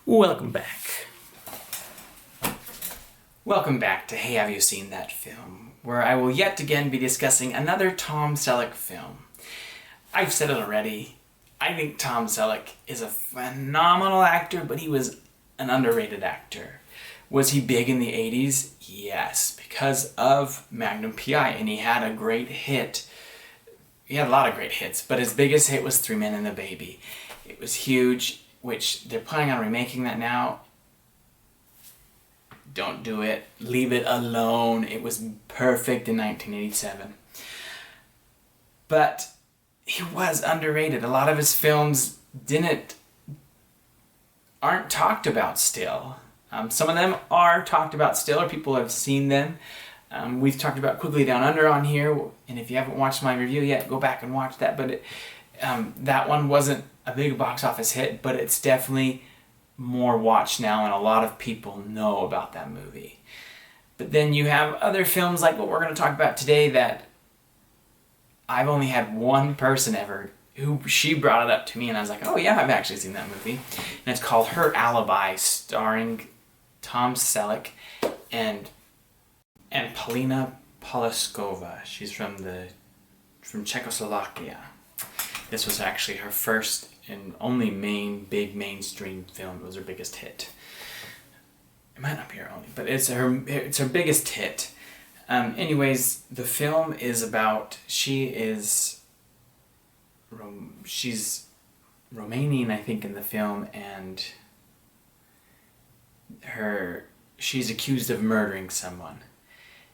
Welcome back. Welcome back to Hey, Have You Seen That Film? Where I will yet again be discussing another Tom Selleck film. I've said it already. I think Tom Selleck is a phenomenal actor, but he was an underrated actor. Was he big in the 80s? Yes, because of Magnum P.I., and he had a great hit. He had a lot of great hits, but his biggest hit was Three Men and a Baby. It was huge, which they're planning on remaking that now. Don't do it. Leave it alone. It was perfect in 1987. But he was underrated. A lot of his films aren't talked about still. Some of them are talked about still, or people have seen them. We've talked about Quickly Down Under on here, and if you haven't watched my review yet, go back and watch that. But that one wasn't a big box office hit, but it's definitely more watched now, and a lot of people know about that movie. But then you have other films like what we're going to talk about today that I've only had one person ever who she brought it up to me, and I was like, oh yeah, I've actually seen that movie. And it's called Her Alibi, starring Tom Selleck and Paulina Porizkova. She's from Czechoslovakia. This was actually her first and only big mainstream film. It was her biggest hit. It might not be her only, but it's her biggest hit. Anyways, the film is about, she's Romanian, I think, in the film, and she's accused of murdering someone.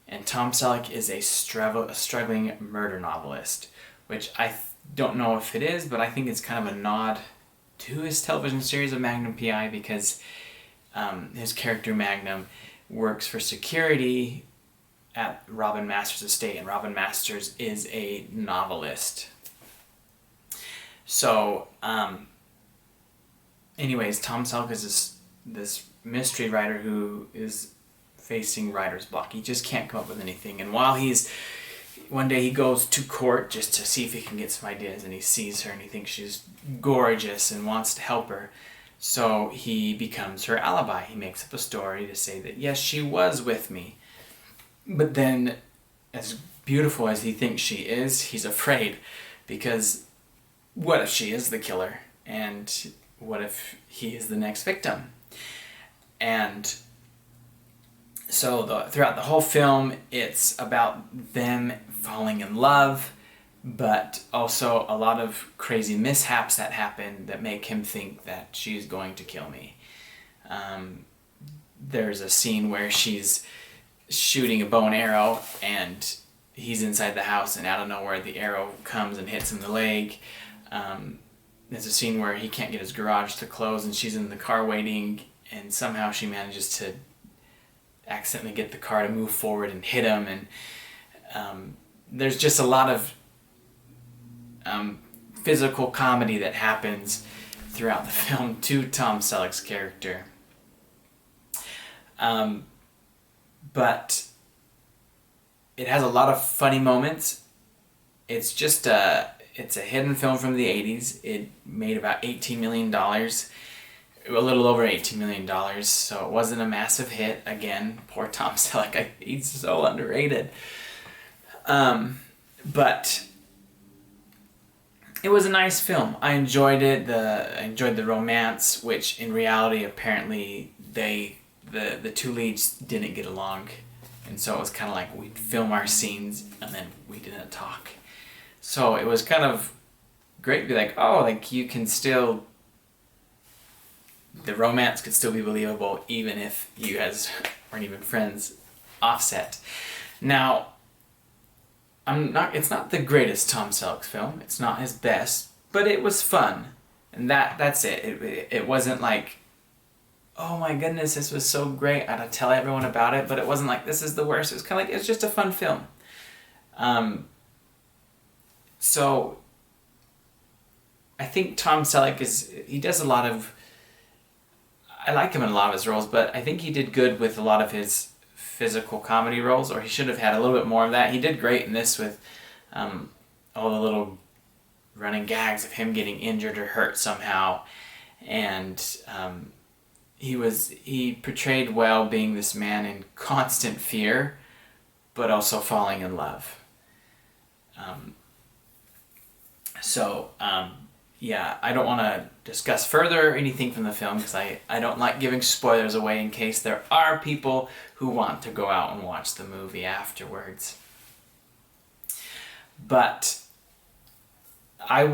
And Tom Selleck is a struggling murder novelist, which I don't know if it is, but I think it's kind of a nod to his television series of Magnum P.I. because his character Magnum works for security at Robin Masters' estate, and Robin Masters is a novelist. So, anyways, Tom Selleck is this mystery writer who is facing writer's block. He just can't come up with anything, and one day he goes to court just to see if he can get some ideas, and he sees her and he thinks she's gorgeous and wants to help her. So he becomes her alibi. He makes up a story to say that, yes, she was with me. But then, as beautiful as he thinks she is, he's afraid, because what if she is the killer? And what if he is the next victim? And so throughout the whole film, it's about them falling in love, but also a lot of crazy mishaps that happen that make him think that she's going to kill me. There's a scene where she's shooting a bow and arrow, and he's inside the house, and out of nowhere the arrow comes and hits him in the leg. There's a scene where he can't get his garage to close, and she's in the car waiting, and somehow she manages to accidentally get the car to move forward and hit him, and there's just a lot of physical comedy that happens throughout the film to Tom Selleck's character. But it has a lot of funny moments. It's just it's a hidden film from the 80s. It made about $18 million. A little over $18 million, so it wasn't a massive hit. Again, poor Tom Selleck, he's so underrated. But it was a nice film. I enjoyed it. I enjoyed the romance, which in reality, apparently, the two leads didn't get along. And so it was kind of like we'd film our scenes and then we didn't talk. So it was kind of great to be like, oh, like you can still, the romance could still be believable even if you guys weren't even friends. Offset. Now, it's not the greatest Tom Selleck film. It's not his best, but it was fun. And that's it. It wasn't like, oh my goodness, this was so great, I had to tell everyone about it, but it wasn't like, this is the worst. It was kind of like, it's just a fun film. So, I think Tom Selleck he does a lot of, I like him in a lot of his roles, but I think he did good with a lot of his physical comedy roles, or he should have had a little bit more of that. He did great in this with all the little running gags of him getting injured or hurt somehow, and he portrayed well being this man in constant fear, but also falling in love. Yeah, I don't want to discuss further anything from the film because I don't like giving spoilers away in case there are people who want to go out and watch the movie afterwards. But I'd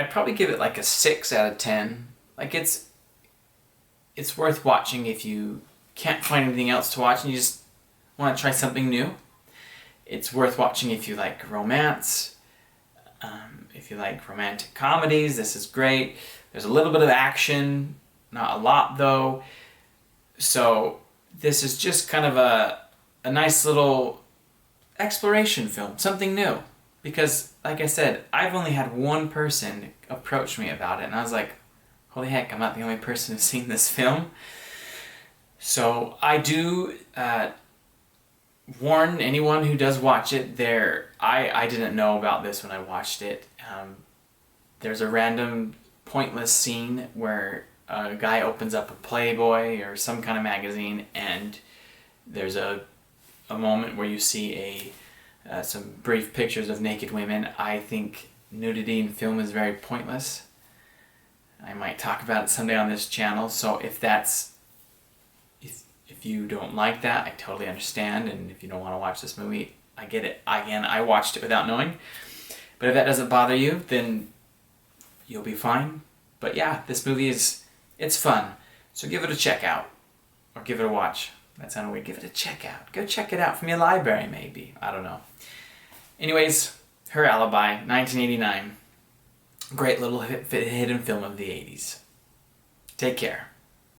probably give it like a 6 out of 10. Like it's worth watching if you can't find anything else to watch and you just want to try something new. It's worth watching if you like romance. If you like romantic comedies, this is great. There's a little bit of action, not a lot though. So this is just kind of a nice little exploration film, something new. Because, like I said, I've only had one person approach me about it, and I was like, holy heck, I'm not the only person who's seen this film. So I do warn anyone who does watch it. I didn't know about this when I watched it. There's a random pointless scene where a guy opens up a Playboy or some kind of magazine, and there's a moment where you see some brief pictures of naked women. I think nudity in film is very pointless. I might talk about it someday on this channel, so if you don't like that, I totally understand, and if you don't want to watch this movie, I get it. Again, I watched it without knowing, but if that doesn't bother you, then you'll be fine. But yeah, this movie it's fun, so give it a check out, or give it a watch. That sounded weird. Give it a check out. Go check it out from your library, maybe. I don't know. Anyways, Her Alibi, 1989. Great little hidden film of the 80s. Take care.